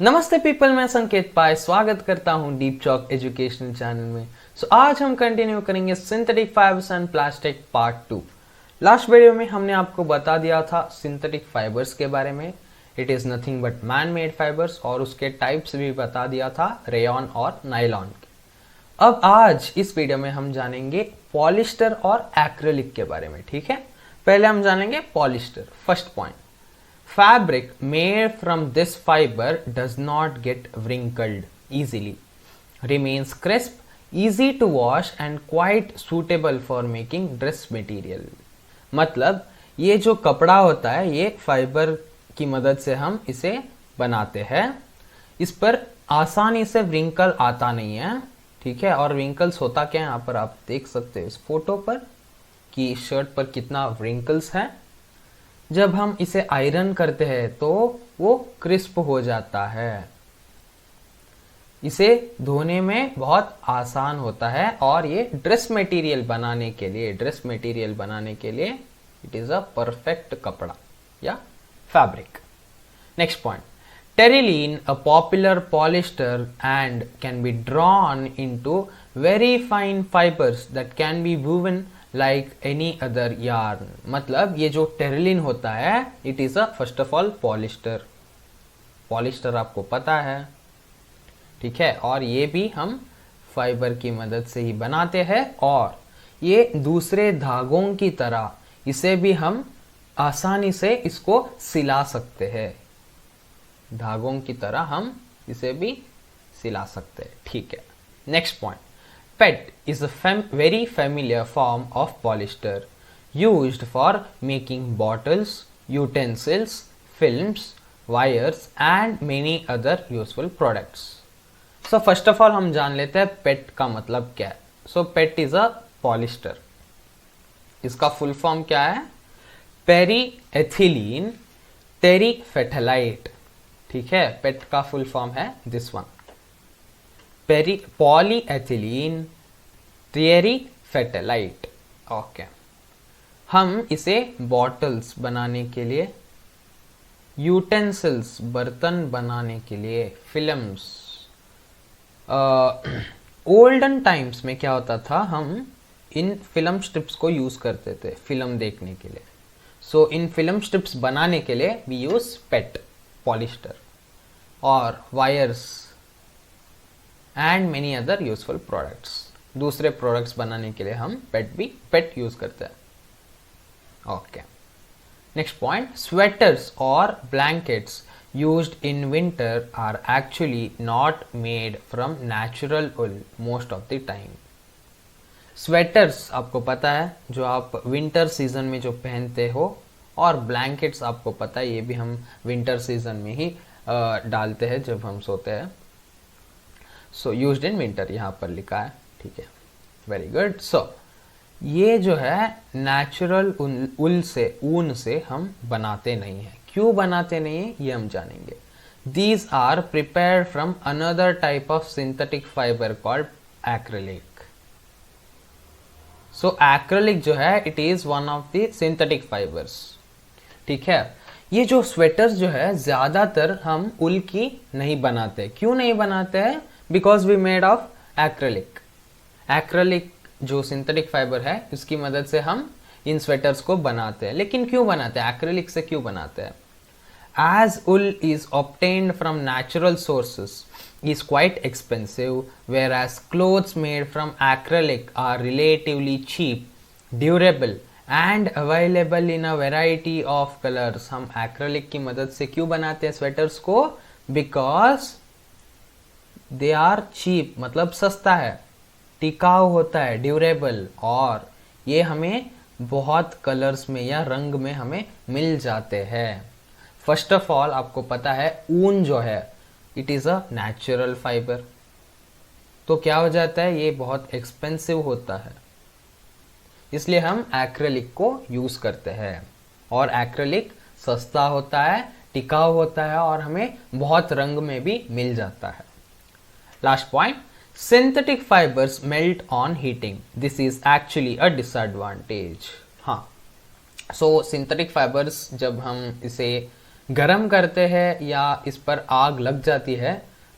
नमस्ते पीपल, मैं संकेत पाय स्वागत करता हूं डीप चॉक एजुकेशनल चैनल में। आज हम कंटिन्यू करेंगे synthetic fibres and plastic part 2। Last video में हमने आपको बता दिया था सिंथेटिक फाइबर्स के बारे में। It is nothing but man made fibres, और उसके टाइप्स भी बता दिया था, रेयॉन और नायलॉन के। अब आज इस वीडियो में हम जानेंगे पॉलिस्टर और एक्रेलिक के बारे में। ठीक है, पहले हम जानेंगे polyester. First point, fabric made from this fiber does not get wrinkled easily, remains crisp, easy to wash and quite suitable for making dress material। मतलब ये जो कपड़ा होता है ये फाइबर की मदद से हम इसे बनाते हैं। इस पर आसानी से व्रिंकल आता नहीं है। ठीक है, और व्रिंकल्स होता क्या है यहाँ पर आप देख सकते हो इस फोटो पर कि शर्ट पर कितना व्रिंकल्स है। जब हम इसे आयरन करते हैं तो वो क्रिस्प हो जाता है। इसे धोने में बहुत आसान होता है और ये ड्रेस मटेरियल बनाने के लिए इट इज अ परफेक्ट कपड़ा या fabric. Next point, terylene a popular polyester and can be drawn into very fine fibres that can be woven like any other yarn. मतलब ये जो टेरिलिन होता है it is a first of all polyester आपको पता है। ठीक है, और ये भी हम फाइबर की मदद से ही बनाते हैं, और ये दूसरे धागों की तरह इसे भी हम आसानी से इसको सिला सकते हैं। धागों की तरह हम इसे भी सिला सकते हैं। ठीक है, next point, PET is a very familiar form of polyester used for making bottles, utensils, films, wires and many other useful products. So first of all हम जान लेते हैं PET का मतलब क्या है। So PET is a polyester। इसका full form क्या है? पेरीएथिलीन टेरिफेटालाइट। ठीक है, PET का फुल फॉर्म है दिस वन, पॉलीएथिलीन टेरिफेटालाइट। ओके, हम इसे बॉटल्स बनाने के लिए, यूटेंसिल्स बर्तन बनाने के लिए, फिल्म्स, ओल्डन टाइम्स में क्या होता था, हम इन फिल्म स्ट्रिप्स को यूज करते थे फिल्म देखने के लिए। सो इन फिल्म स्ट्रिप्स बनाने के लिए वी यूज पेट पॉलिस्टर, और wires and many other useful products. दूसरे प्रोडक्ट्स बनाने के लिए हम पेट यूज करते हैं। ओके, नेक्स्ट पॉइंट, स्वेटर्स और blankets used in winter are actually not made from natural wool most of the time. Sweaters आपको पता है जो आप विंटर सीजन में जो पहनते हो, और ब्लैंकेट्स आपको पता है ये भी हम विंटर सीजन में ही डालते हैं जब हम सोते हैं। सो यूज्ड इन विंटर यहाँ पर लिखा है। ठीक है, वेरी गुड। सो ये जो है नेचुरल ऊन से हम बनाते नहीं हैं। क्यों बनाते नहीं हैं ये हम जानेंगे। These are prepared from another type of synthetic fibre called acrylic. So acrylic जो है it is one of the synthetic fibres. ठीक है, ये जो स्वेटर्स जो है ज्यादातर हम उल की नहीं बनाते। क्यों नहीं बनाते हैं? Because we made of acrylic. Acrylic जो सिंथेटिक फाइबर है उसकी मदद से हम इन स्वेटर्स को बनाते हैं। लेकिन क्यों बनाते हैं? एक्रेलिक से क्यों बनाते हैं? As wool is obtained from natural sources is quite expensive, whereas clothes made from acrylic are relatively cheap, durable and available in a variety of colors। हम acrylic की मदद से क्यों बनाते हैं स्वेटर्स को? Because they are cheap, मतलब सस्ता है, टिकाऊ होता है, ड्यूरेबल, और ये हमें बहुत कलर्स में या रंग में हमें मिल जाते हैं। फर्स्ट ऑफ ऑल आपको पता है ऊन जो है it is a natural fibre, तो क्या हो जाता है ये बहुत एक्सपेंसिव होता है, इसलिए हम एक्रेलिक को यूज करते हैं। और एक्रेलिक सस्ता होता है, टिकाऊ होता है, और हमें बहुत रंग में भी मिल जाता है। Last point, synthetic fibres melt on heating. This is actually a disadvantage. हाँ, सो सिंथेटिक फाइबर्स जब हम इसे गरम करते हैं या इस पर आग लग जाती है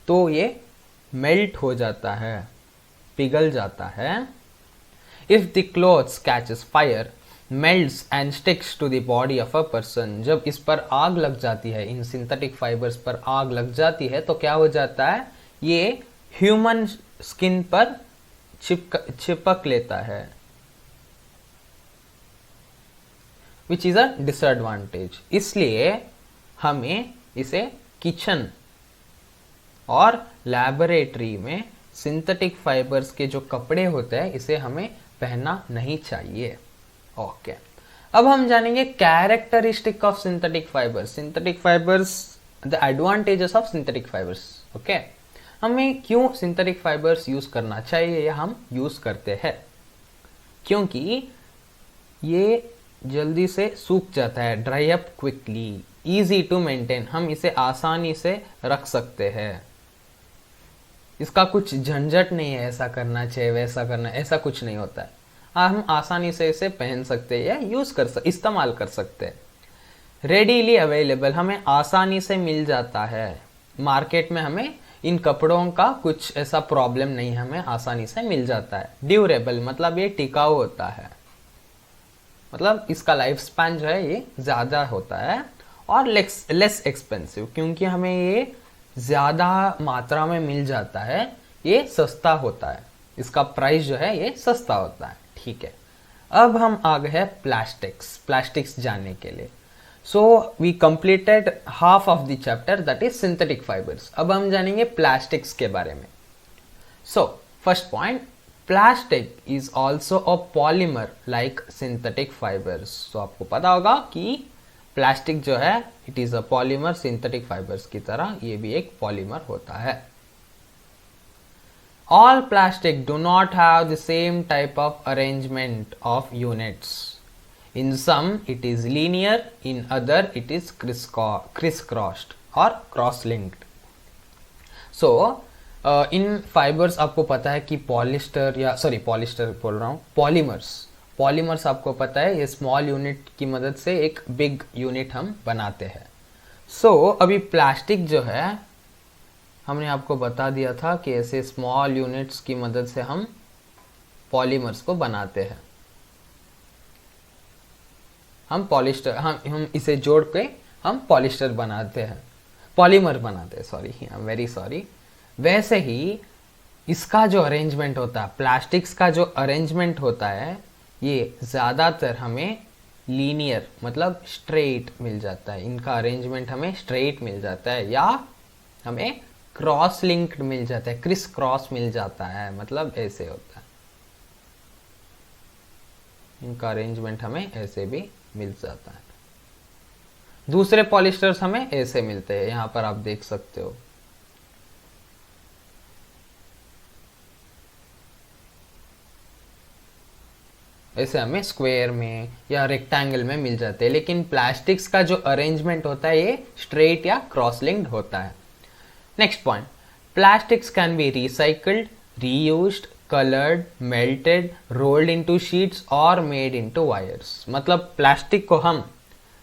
तो ये मेल्ट हो जाता है, पिघल जाता है। If the clothes catches fire, melts and sticks to the body of a person, जब इस पर आग लग जाती है, इन सिंथेटिक फाइबर्स पर आग लग जाती है तो क्या हो जाता है, ये ह्यूमन स्किन पर चिपक लेता है, विच इज अ डिसएडवांटेज। इसलिए हमें इसे किचन और लैबोरेटरी में सिंथेटिक फाइबर्स के जो कपड़े होते हैं इसे हमें पहनना नहीं चाहिए। ओके, अब हम जानेंगे characteristic of synthetic fibres. Synthetic fibres, the advantages of synthetic fibres. Okay, हमें क्यों सिंथेटिक फाइबर्स यूज करना चाहिए या हम यूज करते हैं, क्योंकि ये जल्दी से सूख जाता है, dry up quickly, easy to maintain, हम इसे आसानी से रख सकते हैं। इसका कुछ झंझट नहीं है, ऐसा करना चाहिए वैसा करना, ऐसा कुछ नहीं होता है। हम आसानी से इसे पहन सकते हैं या इस्तेमाल कर सकते हैं। रेडीली अवेलेबल, हमें आसानी से मिल जाता है मार्केट में, हमें इन कपड़ों का कुछ ऐसा प्रॉब्लम नहीं है, हमें आसानी से मिल जाता है। ड्यूरेबल मतलब ये टिकाऊ होता है, मतलब इसका लाइफ स्पैन जो है ये ज्यादा होता है। और लेस एक्सपेंसिव, क्योंकि हमें ये ज्यादा मात्रा में मिल जाता है, ये सस्ता होता है, इसका प्राइस जो है ये सस्ता होता है। ठीक है, अब हम आ गए हैं प्लास्टिक्स जानने के लिए। So we completed half of the chapter, that is synthetic fibres. अब हम जानेंगे प्लास्टिक्स के बारे में। So first point, plastic is also a polymer like synthetic fibres. तो आपको पता होगा कि प्लास्टिक जो है it is a polymer, synthetic fibres की तरह ये भी एक पॉलीमर होता है। All plastic do not have the same type of arrangement of units. In some it is linear, in other it is Chris-crossed और क्रॉस लिंक्ड। सो इन fibres आपको पता है कि पॉलिस्टर बोल रहा हूँ, पॉलीमर्स आपको पता है ये स्मॉल यूनिट की मदद से एक बिग यूनिट हम बनाते हैं। सो अभी प्लास्टिक जो है हमने आपको बता दिया था कि ऐसे स्मॉल यूनिट्स की मदद से हम पॉलीमर्स को बनाते हैं, हम इसे जोड़ के हम पॉलिस्टर बनाते हैं, पॉलीमर बनाते हैं, sorry I am very sorry. वैसे ही इसका जो अरेंजमेंट होता है, प्लास्टिक्स का जो अरेंजमेंट होता है, ये ज़्यादातर हमें लीनियर मतलब स्ट्रेट मिल जाता है, इनका अरेंजमेंट हमें स्ट्रेट मिल जाता है, या हमें क्रॉस लिंक्ड मिल जाता है, क्रिस क्रॉस मिल जाता है, मतलब ऐसे होता है, इनका अरेंजमेंट हमें ऐसे भी मिल जाता है। दूसरे पॉलिस्टर्स हमें ऐसे मिलते हैं, यहां पर आप देख सकते हो। ऐसे हमें स्क्वायर में या रेक्टेंगल में मिल जाते हैं, लेकिन प्लास्टिक्स का जो अरेंजमेंट होता है ये स्ट्रेट या क्रॉस लिंक्ड होता है। Next point, plastics can be recycled, reused, coloured, melted, rolled into sheets और मेड इनटू वायर्स। मतलब प्लास्टिक को हम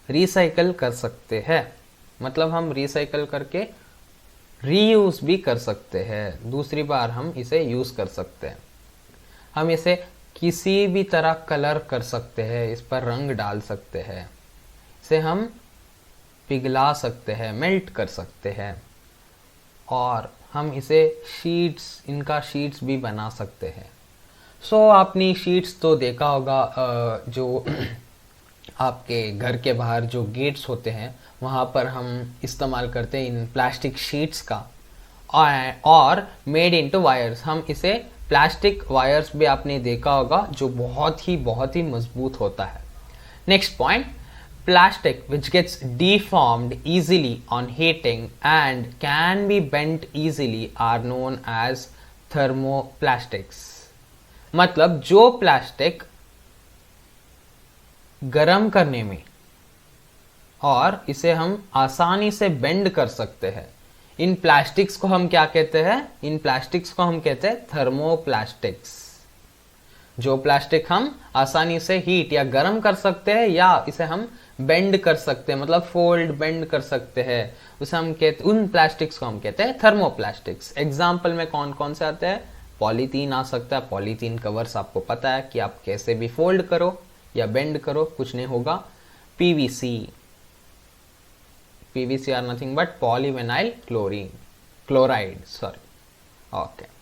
रिसाइकल कर सकते हैं, मतलब हम रिसाइकल करके रीयूज भी कर सकते हैं, दूसरी बार हम इसे यूज कर सकते हैं। हम इसे किसी भी तरह कलर कर सकते हैं, इस पर रंग डाल सकते हैं, इसे हम पिघला सकते हैं, मेल्ट कर सकते हैं, और हम इसे इनका शीट्स भी बना सकते हैं। सो आपने शीट्स तो देखा होगा, जो आपके घर के बाहर जो गेट्स होते हैं वहाँ पर हम इस्तेमाल करते हैं इन प्लास्टिक शीट्स का, और मेड इनटू वायर्स, हम इसे प्लास्टिक वायर्स भी आपने देखा होगा जो बहुत ही मजबूत होता है। Next point, plastic which gets deformed easily on heating and can be bent easily are known as thermoplastics। मतलब जो प्लास्टिक गरम करने में और इसे हम आसानी से बेंड कर सकते हैं, इन प्लास्टिक्स को हम क्या कहते हैं, इन प्लास्टिक्स को हम कहते हैं थर्मोप्लास्टिक्स। जो प्लास्टिक हम आसानी से हीट या गर्म कर सकते हैं या इसे हम बेंड कर सकते हैं, मतलब फोल्ड बेंड कर सकते हैं, उसे हम कहते, उन प्लास्टिक्स को हम कहते हैं थर्मोप्लास्टिक्स। एग्जाम्पल में कौन कौन से आते हैं? पॉलीथीन आ सकता है, पॉलीथीन कवर्स आपको पता है कि आप कैसे भी फोल्ड करो या बेंड करो कुछ नहीं होगा। PVC, PVC are nothing but polyvinyl chloride, sorry, okay.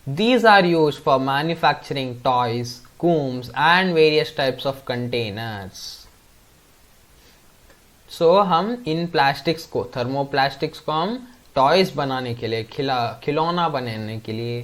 These are used for manufacturing toys, combs and various types of containers. So हम इन प्लास्टिक्स को, थर्मोप्लास्टिक्स को हम टॉयज बनाने के लिए, खिलौना बनाने के लिए,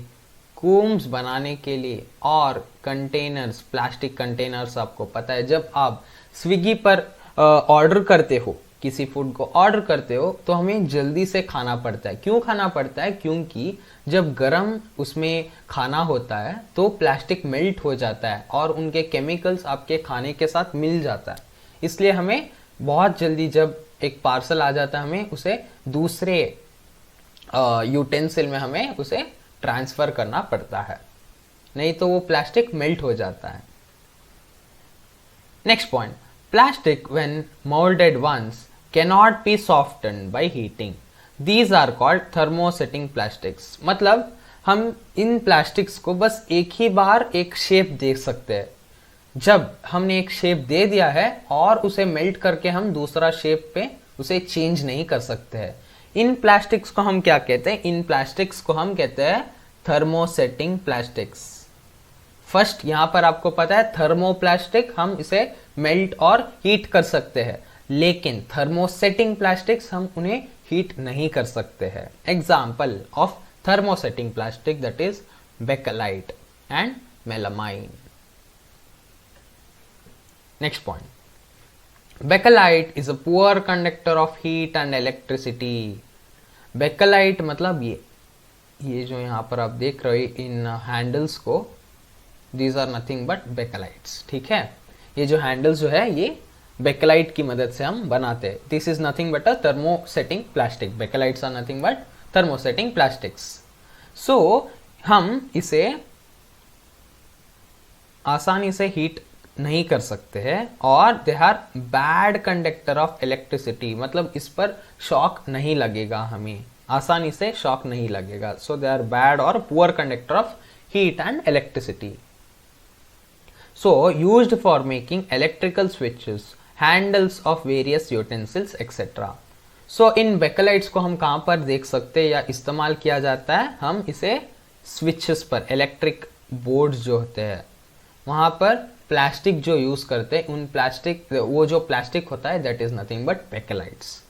कूम्स बनाने के लिए, और कंटेनर्स, प्लास्टिक कंटेनर्स आपको पता है जब आप स्विगी पर ऑर्डर करते हो, किसी फूड को ऑर्डर करते हो तो हमें जल्दी से खाना पड़ता है। क्यों खाना पड़ता है? क्योंकि जब गर्म उसमें खाना होता है तो प्लास्टिक मेल्ट हो जाता है और उनके केमिकल्स आपके खाने के साथ मिल जाता है, इसलिए हमें बहुत जल्दी जब एक पार्सल आ जाता है हमें उसे दूसरे यूटेंसिल में हमें उसे ट्रांसफर करना पड़ता है, नहीं तो वो प्लास्टिक मेल्ट हो जाता है। Next point, plastic when moulded once cannot be softened by heating. These are called thermosetting plastics. मतलब हम इन प्लास्टिक्स को बस एक ही बार एक शेप दे सकते हैं। जब हमने एक शेप दे दिया है और उसे मेल्ट करके हम दूसरा शेप पे उसे चेंज नहीं कर सकते हैं। इन प्लास्टिक्स को हम क्या कहते हैं? इन प्लास्टिक्स को हम कहते हैं थर्मोसेटिंग प्लास्टिक्स। फर्स्ट यहां पर आपको पता है थर्मोप्लास्टिक हम इसे मेल्ट और हीट कर सकते हैं, लेकिन थर्मोसेटिंग प्लास्टिक्स हम उन्हें हीट नहीं कर सकते हैं। Example of thermosetting plastic that is bakelite and melamine. Next point, bakelite is a poor conductor of heat and electricity. Bakelite मतलब ये जो यहां पर आप देख रहे हो इन हैंडल्स को, दीज आर नथिंग बट बेकेलाइट्स, ठीक है। ये जो हैंडल्स जो है ये बेकेलाइट की मदद से हम बनाते हैं। This is nothing but a thermosetting plastic. Bakelites are nothing but thermosetting plastics. So हम इसे आसानी से हीट नहीं कर सकते हैं और they are bad conductor of electricity, मतलब इस पर शॉक नहीं लगेगा, हमें आसानी से शॉक नहीं लगेगा। सो दे आर बैड और poor conductor of heat and electricity. So used for making electrical switches, handles of various utensils etc. So इन बेकेलाइट्स को हम कहाँ पर देख सकते हैं या इस्तेमाल किया जाता है? हम इसे स्विचेस पर, इलेक्ट्रिक बोर्ड्स जो होते हैं वहाँ पर प्लास्टिक जो यूज करते हैं, उन प्लास्टिक, वो जो प्लास्टिक होता है that is nothing but bakelites.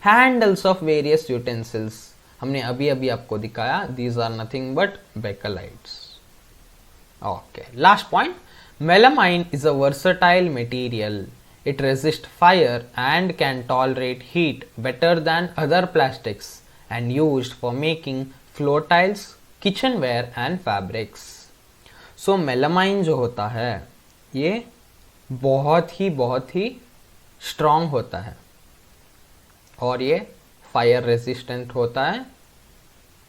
Handles of various utensils हमने अभी अभी आपको दिखाया, these are nothing but bakelites. Okay, last point, melamine is a versatile material. It resists fire and can tolerate heat better than other plastics and used for making floor tiles, kitchenware and fabrics. So melamine जो होता है ये बहुत ही strong होता है और ये fire resistant होता है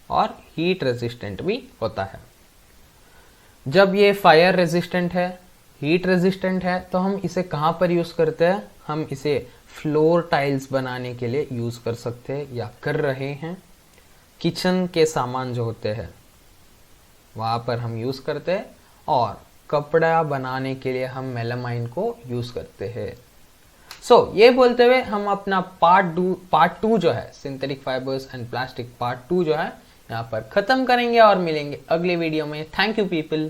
और हीट रेजिस्टेंट भी होता है। जब ये फायर रेजिस्टेंट है, हीट रेजिस्टेंट है, तो हम इसे कहाँ पर यूज करते हैं? हम इसे फ्लोर टाइल्स बनाने के लिए यूज कर सकते हैं या कर रहे हैं। किचन के सामान जो होते हैं वहाँ पर हम यूज करते हैं और कपड़ा बनाने के लिए हम मेलामाइन को यूज करते हैं। सो ये बोलते हुए हम अपना पार्ट टू जो है synthetic fibres and plastic part 2 जो है यहाँ पर खत्म करेंगे और मिलेंगे अगले वीडियो में। Thank you people.